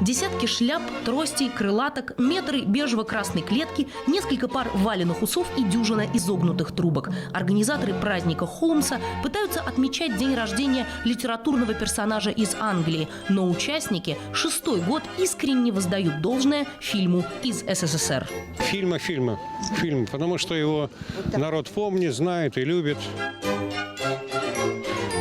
Десятки шляп, тростей, крылаток, метры бежево-красной клетки, несколько пар валенных усов и дюжина изогнутых трубок. Организаторы праздника Холмса пытаются отмечать день рождения литературного персонажа из Англии, но участники 6-й год искренне воздают должное фильму из СССР. Фильм, потому что его народ помнит, знает и любит.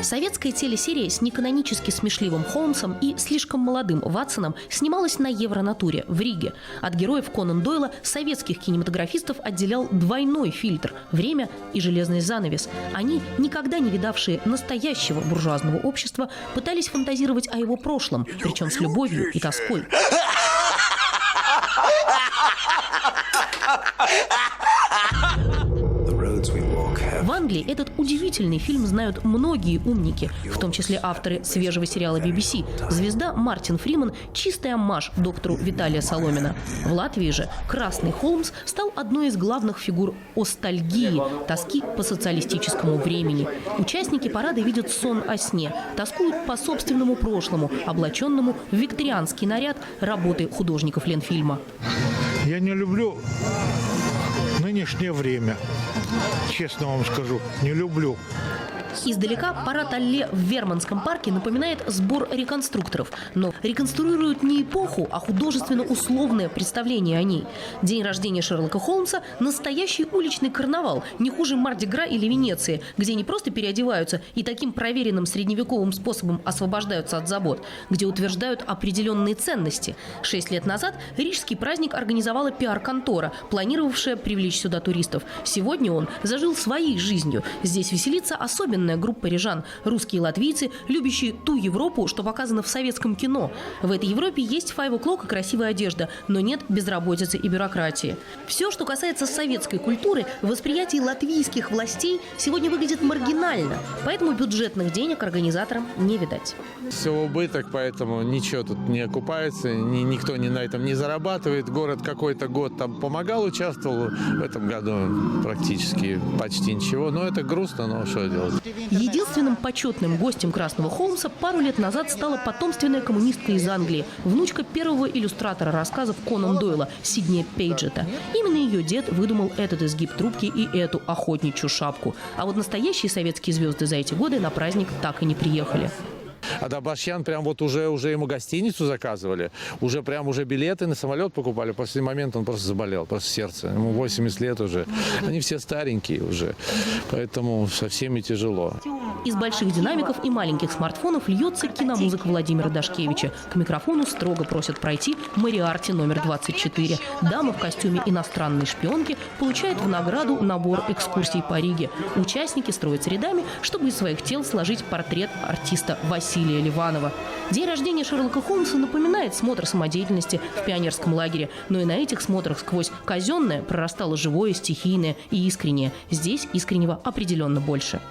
Советская телесерия с неканонически смешливым Холмсом и слишком молодым Ватсоном снималась на Евронатуре в Риге. От героев Конан Дойла советских кинематографистов отделял двойной фильтр – время и железный занавес. Они, никогда не видавшие настоящего буржуазного общества, пытались фантазировать о его прошлом, причем с любовью и тоской. В Англии этот удивительный фильм знают многие умники, в том числе авторы свежего сериала BBC. Звезда Мартин Фриман – чистый оммаж доктору Виталия Соломина. В Латвии же «Красный Холмс» стал одной из главных фигур остальгии, тоски по социалистическому времени. Участники парада видят сон о сне, тоскуют по собственному прошлому, облаченному в викторианский наряд работы художников Ленфильма. Я не люблю нынешнее время. Честно вам скажу, не люблю. Издалека парад Алле в Верманском парке напоминает сбор реконструкторов. Но реконструируют не эпоху, а художественно-условное представление о ней. День рождения Шерлока Холмса – настоящий уличный карнавал, не хуже Марди-Гра или Венеции, где не просто переодеваются и таким проверенным средневековым способом освобождаются от забот, где утверждают определенные ценности. 6 лет назад рижский праздник организовала пиар-контора, планировавшая привлечь сюда туристов. Сегодня он зажил своей жизнью. Здесь веселится особенно группа рижан, русские и латвийцы, любящие ту Европу, что показано в советском кино. В этой Европе есть 5 o'clock и красивая одежда, но нет безработицы и бюрократии. Все, что касается советской культуры, в восприятии латвийских властей сегодня выглядит маргинально, поэтому бюджетных денег организаторам не видать. Все убыток, поэтому ничего тут не окупается, никто на этом не зарабатывает. Город какой-то год там помогал, участвовал, в этом году практически почти ничего. Но это грустно, но что делать? Единственным почетным гостем «Красного Холмса» пару лет назад стала потомственная коммунистка из Англии, внучка первого иллюстратора рассказов Конан Дойла Сиднея Пейджета. Именно ее дед выдумал этот изгиб трубки и эту охотничью шапку. А вот настоящие советские звезды за эти годы на праздник так и не приехали. А Добашьян прям вот уже ему гостиницу заказывали, уже билеты на самолет покупали. После момента он просто заболел, просто сердце. Ему 80 лет уже. Они все старенькие уже, поэтому со всеми тяжело. Из больших динамиков и маленьких смартфонов льется киномузыка Владимира Дашкевича. К микрофону строго просят пройти Мориарти номер 24. Дама в костюме иностранной шпионки получает в награду набор экскурсий по Риге. Участники строятся рядами, чтобы из своих тел сложить портрет артиста Василия Ливанова. День рождения Шерлока Холмса напоминает смотр самодеятельности в пионерском лагере. Но и на этих смотрах сквозь казенное прорастало живое, стихийное и искреннее. Здесь искреннего определенно больше.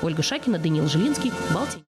Ольга Шакина, Даниил Жилинский, Балтия.